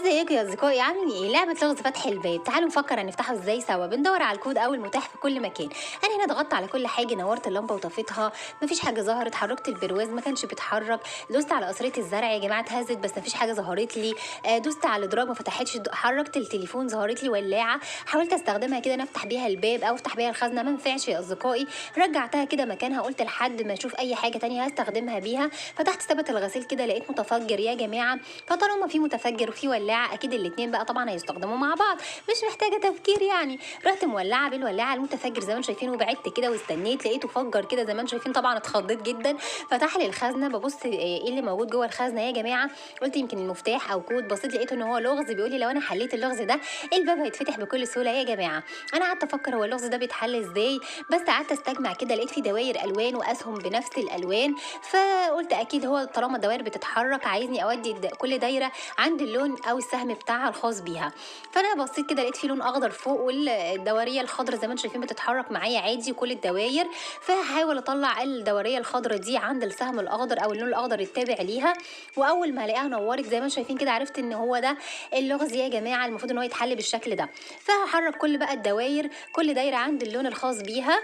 ازيكم يا اصدقائي؟ عاملين ايه؟ لعبه لغز فتح الباب، تعالوا نفكر هنفتحه ازاي سوا. بندور على الكود او المتاح في كل مكان. انا هنا ضغطت على كل حاجه، نورت اللمبه وطفيتها، مفيش حاجه ظهرت. حركت البرواز ما كانش بيتحرك. دوست على قصريه الزرع يا جماعه اتهزت بس مفيش حاجه ظهرت لي. دوست على الادراج ما فتحتش. حركت التليفون ظهرت لي ولاعه، حاولت استخدمها كده نفتح بيها الباب او افتح بيها الخزنه، ما نفعش يا اصدقائي. رجعتها كده مكانها، قلت لحد ما اشوف اي حاجه تانية هستخدمها بيها. فتحت ثبت الغسيل كده لقيت متفجر يا جماعه. فطالما في متفجر وفي ولاعه اكيد الاتنين بقى طبعا هيستخدموا مع بعض، مش محتاجه تفكير يعني. رحت مولعه بالولاعه المتفجر زي ما انتم شايفين، وبعدت كده واستنيت لقيته فجر كده زي ما انتم شايفين. طبعا اتخضيت جدا. فتح لي الخزنه، ببص ايه اللي موجود جوه الخزنه يا جماعه. قلت يمكن المفتاح او كود. بصيت لقيته ان هو لغز بيقول لي لو انا حليت اللغز ده الباب هيتفتح بكل سهوله يا جماعه. انا قعدت افكر هو اللغز ده بيتحل ازاي، بس قعدت استجمع كده لقيت فيه دواير الوان واسهم بنفس الالوان. فقلت اكيد هو طالما الدوائر بتتحرك عايزني اودي كل دايره عند اللون او السهم بتاعها الخاص بيها. فانا بصيت كده لقيت فيه لون اخضر فوق، والدوريه الخضراء زي ما انتم شايفين بتتحرك معايا عادي كل الدواير. فهحاول اطلع الدوريه الخضراء دي عند السهم الاخضر او اللون الاخضر التابع ليها. واول ما الاقيها نورت زي ما انتم شايفين كده عرفت ان هو ده اللغز يا جماعه. المفروض ان هو يتحل بالشكل ده. فهحرك كل بقى الدواير، كل دايره عند اللون الخاص بيها.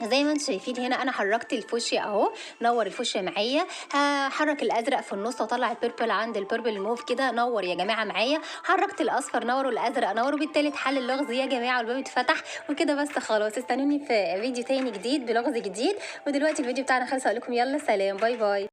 زي ما انتم شايفين هنا انا حركت الفوشيا اهو، نور الفوشيا معايا. هحرك الازرق في النص واطلع البيربل عند البيربل موف كده، نور يا جماعه معايا. حركت الاصفر نور والازرق نور، وبالتالي اتحل اللغز يا جماعه والباب اتفتح. وكده بس خلاص، استنوني في فيديو تاني جديد بلغز جديد. ودلوقتي الفيديو بتاعنا خلص، اقول لكم يلا سلام، باي باي.